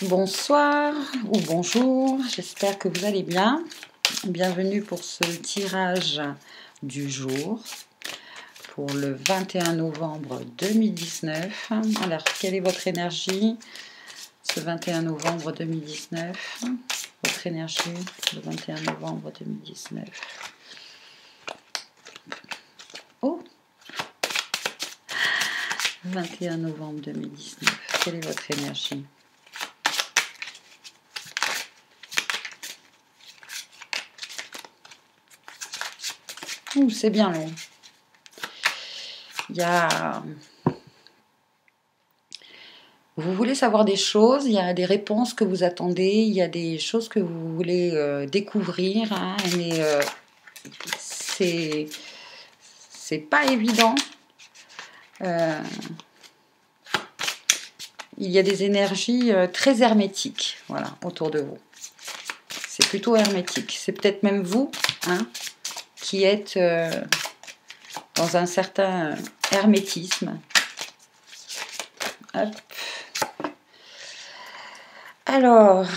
Bonsoir ou bonjour, j'espère que vous allez bien. Bienvenue pour ce tirage du jour pour le 21 novembre 2019. Alors, quelle est votre énergie ce 21 novembre 2019? Votre énergie le 21 novembre 2019. Oh, 21 novembre 2019. Quelle est votre énergie? Ouh, c'est bien long. Il y a... Vous voulez savoir des choses, il y a des réponses que vous attendez, il y a des choses que vous voulez découvrir, hein, mais c'est pas évident. Il y a des énergies très hermétiques, voilà, autour de vous. C'est plutôt hermétique. C'est peut-être même vous, hein, qui êtes dans un certain hermétisme. Hop. Alors,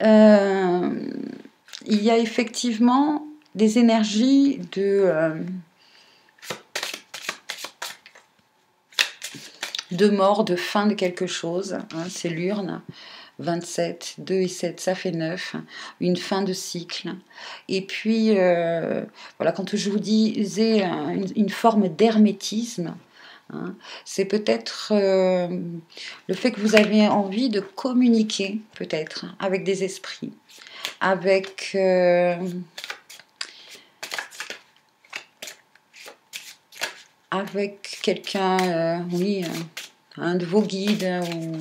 il y a effectivement des énergies de mort, de fin de quelque chose, hein, c'est l'urne. 27, 2 et 7, ça fait 9, une fin de cycle. Et puis, voilà, quand je vous disais une forme d'hermétisme, hein, c'est peut-être le fait que vous avez envie de communiquer, peut-être, avec des esprits, avec... avec quelqu'un, oui, un de vos guides ou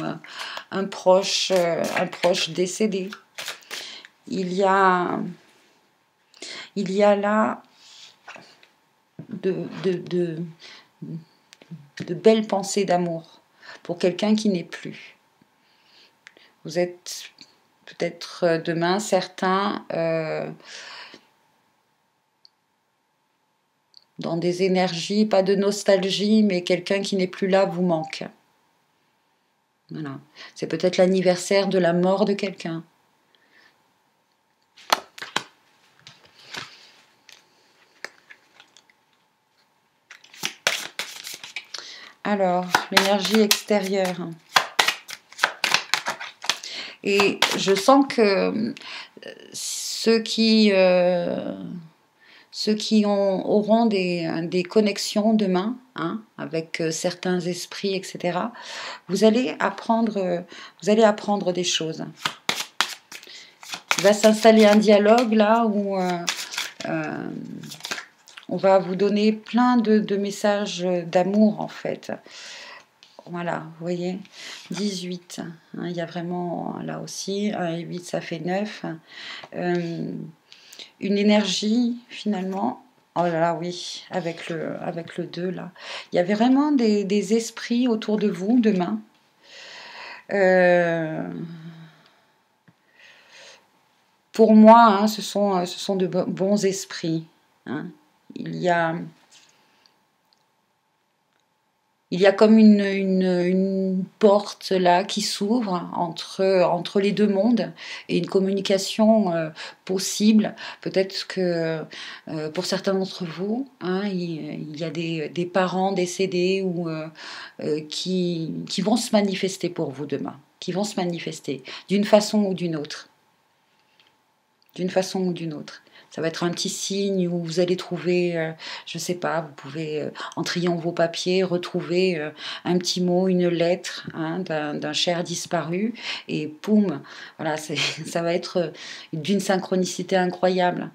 un proche décédé. Il y a là de belles pensées d'amour pour quelqu'un qui n'est plus. Vous êtes peut-être demain certains dans des énergies, pas de nostalgie, mais quelqu'un qui n'est plus là vous manque. Voilà. C'est peut-être l'anniversaire de la mort de quelqu'un. Alors, l'énergie extérieure. Et je sens que ceux qui auront des connexions demain, hein, avec certains esprits, etc., vous allez apprendre des choses. Il va s'installer un dialogue là où on va vous donner plein de messages d'amour en fait. Voilà, vous voyez, 18, hein, il y a vraiment là aussi, 1 et 8 ça fait 9. Une énergie finalement, oh là là oui, avec le 2 là. Il y avait vraiment des esprits autour de vous demain. Pour moi, hein, ce sont de bons esprits. Hein. Il y a comme une porte là qui s'ouvre entre les deux mondes et une communication possible. Peut-être que pour certains d'entre vous, hein, il y a des parents décédés ou qui vont se manifester pour vous demain, qui vont se manifester d'une façon ou d'une autre. D'une façon ou d'une autre. Ça va être un petit signe où vous allez trouver, je ne sais pas, vous pouvez, en triant vos papiers, retrouver un petit mot, une lettre, hein, d'un cher disparu, et poum, voilà, ça va être d'une synchronicité incroyable,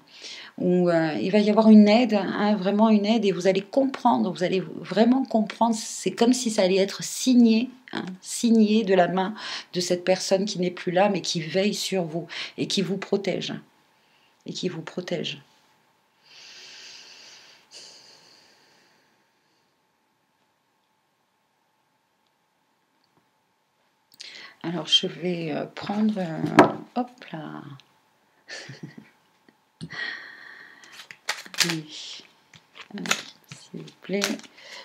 où il va y avoir une aide, hein, vraiment une aide, et vous allez comprendre, vous allez vraiment comprendre, c'est comme si ça allait être signé, hein, signé de la main de cette personne qui n'est plus là, mais qui veille sur vous, et qui vous protège. Et qui vous protège. Alors je vais prendre, hop là, oui, s'il vous plaît,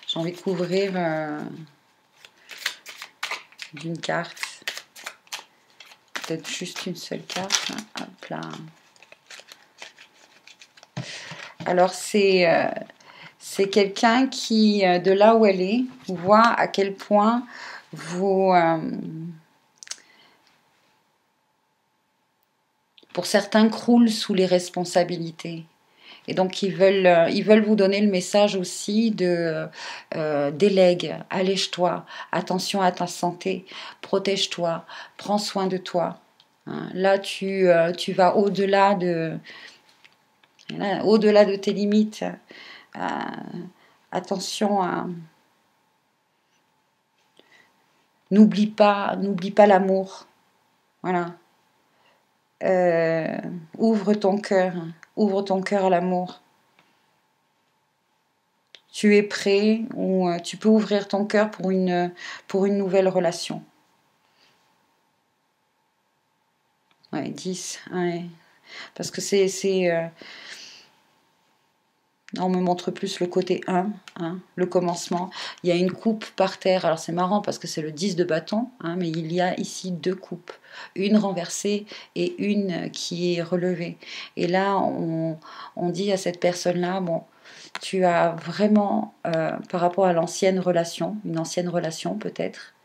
j'ai envie de couvrir d'une carte. Peut-être juste une seule carte. Hein. Hop là. Alors, c'est quelqu'un qui, de là où elle est, voit à quel point vous... pour certains, croulent sous les responsabilités. Et donc, ils veulent vous donner le message aussi de délègue, allège-toi, attention à ta santé, protège-toi, prends soin de toi. Hein, là, tu vas au-delà de tes limites. Attention à... N'oublie pas l'amour. Voilà. Ouvre ton cœur à l'amour. Tu es prêt ou tu peux ouvrir ton cœur pour une nouvelle relation. Ouais, 10. Ouais. Parce que on me montre plus le côté 1, hein, le commencement. Il y a une coupe par terre. Alors c'est marrant parce que c'est le 10 de bâton, hein, mais il y a ici 2 coupes. Une renversée et une qui est relevée. Et là, on dit à cette personne-là, bon, tu as vraiment, par rapport à l'ancienne relation, une ancienne relation peut-être,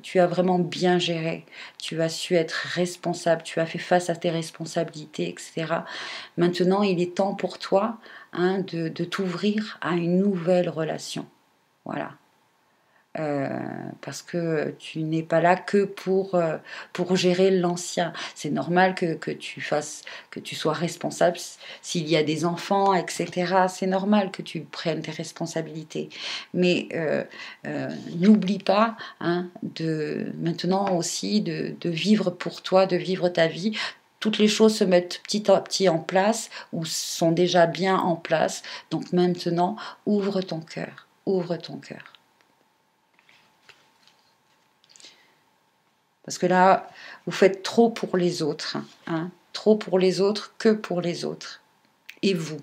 tu as vraiment bien géré, tu as su être responsable, tu as fait face à tes responsabilités, etc. Maintenant, il est temps pour toi, hein, de t'ouvrir à une nouvelle relation. Voilà. Parce que tu n'es pas là que pour gérer l'ancien. C'est normal que tu sois responsable s'il y a des enfants, etc. C'est normal que tu prennes tes responsabilités. Mais n'oublie pas, hein, maintenant aussi de vivre pour toi, de vivre ta vie. Toutes les choses se mettent petit à petit en place ou sont déjà bien en place. Donc maintenant, ouvre ton cœur. Ouvre ton cœur. Parce que là, vous faites trop pour les autres. Hein, trop pour les autres que pour les autres. Et vous,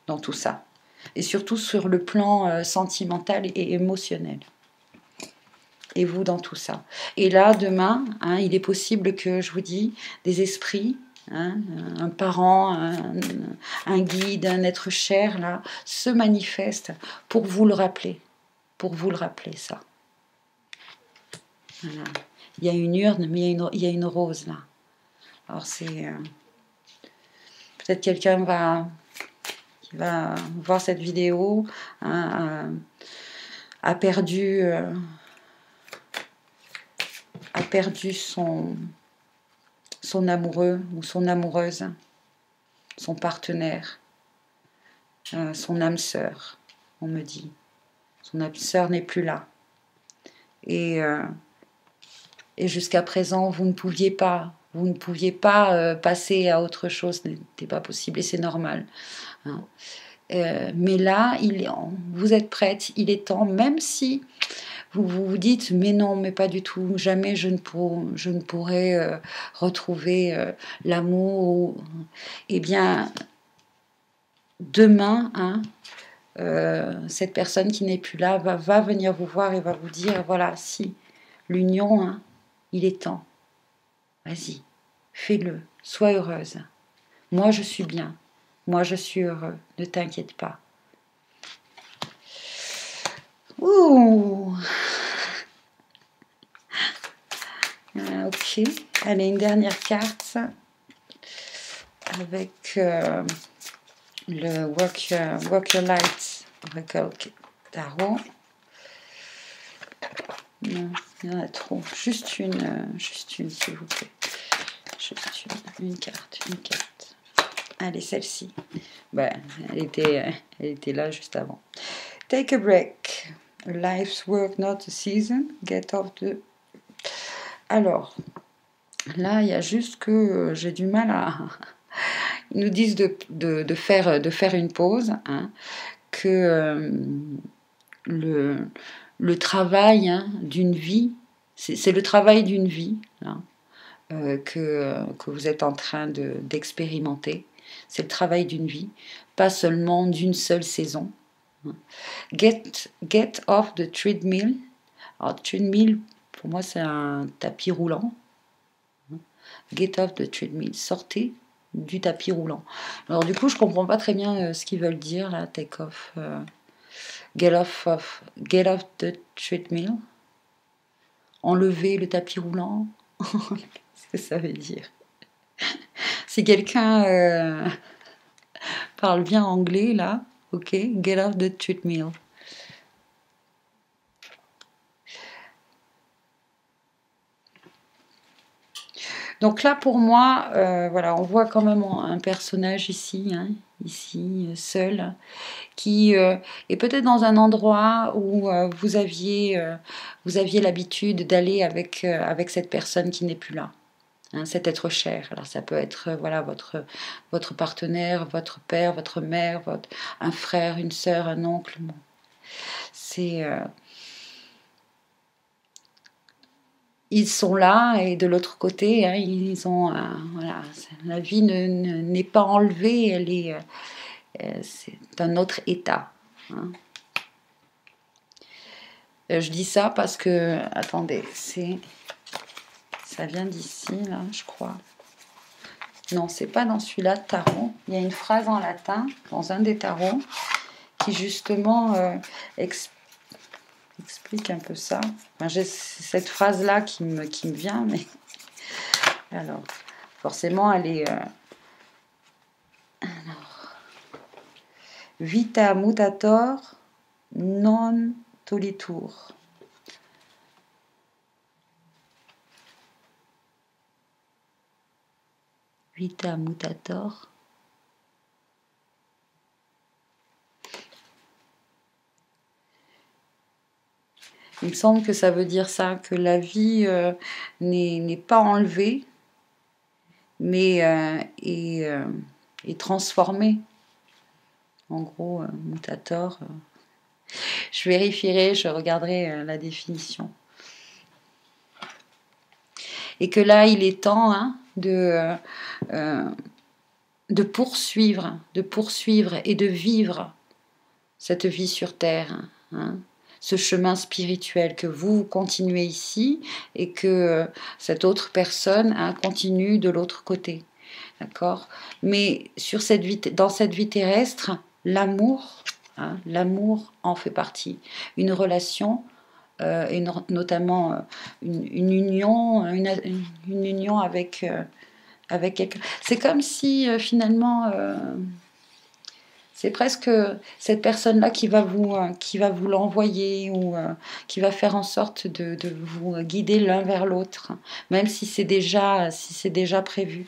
dans tout ça. Et surtout sur le plan sentimental et émotionnel. Et vous, dans tout ça. Et là, demain, hein, il est possible que, je vous dis, des esprits, hein, un parent, un guide, un être cher, là, se manifestent pour vous le rappeler. Pour vous le rappeler, ça. Voilà. Il y a une urne, mais il y a une rose là. Alors c'est... peut-être quelqu'un qui va voir cette vidéo, hein, a perdu son amoureux ou son amoureuse, son partenaire, son âme sœur, on me dit. Son âme sœur n'est plus là. Et jusqu'à présent, vous ne pouviez pas passer à autre chose, ce n'était pas possible et c'est normal. Hein. Mais là, vous êtes prête, il est temps, même si vous dites, mais non, mais pas du tout, jamais je ne pourrai retrouver l'amour. Eh bien, demain, hein, cette personne qui n'est plus là va venir vous voir et va vous dire, voilà, si, l'union, hein, il est temps. Vas-y, fais-le, sois heureuse. Moi, je suis bien. Moi, je suis heureux. Ne t'inquiète pas. Ouh. Ok. Allez, une dernière carte avec le Work Your Light Oracle Tarot. Non, il y en a trop. Juste une, s'il vous plaît. Juste une carte. Allez, celle-ci. Ben, elle était là juste avant. Take a break. Life's work, not a season. Get off the... Alors, là, il y a juste que j'ai du mal à... Ils nous disent de faire une pause, hein, que le travail, hein, d'une vie, c'est le travail d'une vie, hein, que vous êtes en train d'expérimenter. C'est le travail d'une vie, pas seulement d'une seule saison. Get off the treadmill Alors, treadmill, pour moi, c'est un tapis roulant. Get off the treadmill. Sortez du tapis roulant. Alors, du coup, je comprends pas très bien ce qu'ils veulent dire, là, take off. Get off the treadmill. Enlever le tapis roulant. Qu'est-ce que ça veut dire? Si quelqu'un parle bien anglais, là, ok, get off the treadmill. Donc là, pour moi, voilà, on voit quand même un personnage ici, hein, ici, seul, qui est peut-être dans un endroit où vous aviez l'habitude d'aller avec cette personne qui n'est plus là. Hein, cet être cher. Alors ça peut être voilà votre partenaire, votre père, votre mère, un frère, une sœur, un oncle. Bon. C'est ils sont là et de l'autre côté, hein, ils ont voilà, la vie n'est pas enlevée, elle est c'est un autre état. Hein. Je dis ça parce que attendez, ça vient d'ici là, je crois. Non, c'est pas dans celui-là de tarot. Il y a une phrase en latin dans un des tarots qui justement explique un peu ça. Enfin, j'ai cette phrase-là qui me vient, mais alors forcément elle est alors, vita mutator non tolitur. Vita mutator. Il me semble que ça veut dire ça, que la vie n'est pas enlevée, mais est transformée. En gros, mutator. Je vérifierai, je regarderai la définition. Et que là, il est temps hein, de poursuivre et de vivre cette vie sur Terre. Hein, ce chemin spirituel que vous continuez ici et que cette autre personne hein, continue de l'autre côté. D'accord ? Mais dans cette vie terrestre, l'amour, hein, l'amour en fait partie. Une relation, et notamment une union avec quelqu'un. C'est comme si finalement... c'est presque cette personne-là qui va vous l'envoyer ou qui va faire en sorte de vous guider l'un vers l'autre, même si c'est déjà prévu.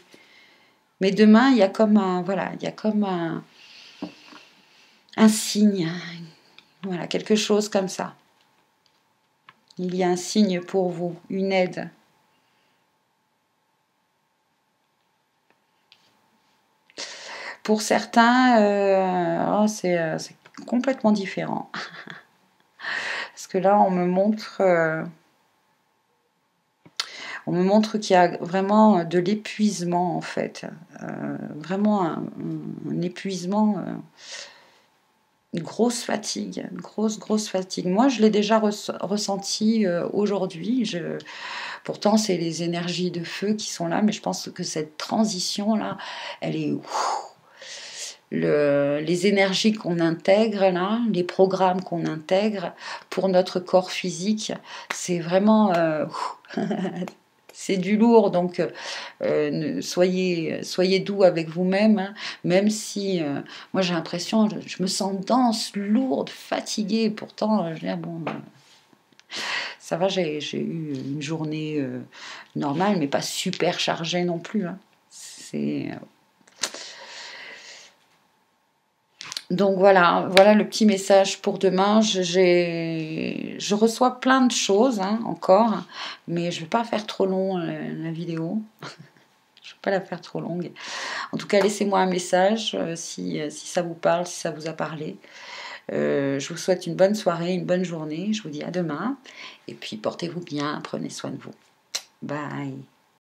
Mais demain, il y a comme un signe, voilà, quelque chose comme ça. Il y a un signe pour vous, une aide. Pour certains, c'est complètement différent. Parce que là, on me montre qu'il y a vraiment de l'épuisement, en fait. Vraiment un épuisement, une grosse fatigue, une grosse fatigue. Moi, je l'ai déjà ressenti aujourd'hui. Pourtant, c'est les énergies de feu qui sont là, mais je pense que cette transition-là, elle est... les énergies qu'on intègre là, les programmes qu'on intègre pour notre corps physique, c'est vraiment c'est du lourd, donc soyez doux avec vous-même, hein, même si moi j'ai l'impression, je me sens dense, lourde, fatiguée, pourtant je dis, bon, ça va, j'ai eu une journée normale, mais pas super chargée non plus, hein. C'est donc voilà le petit message pour demain. Je reçois plein de choses hein, encore, mais je ne vais pas faire trop long la vidéo. Je ne vais pas la faire trop longue. En tout cas, laissez-moi un message si ça vous parle, si ça vous a parlé. Je vous souhaite une bonne soirée, une bonne journée. Je vous dis à demain. Et puis portez-vous bien, prenez soin de vous. Bye.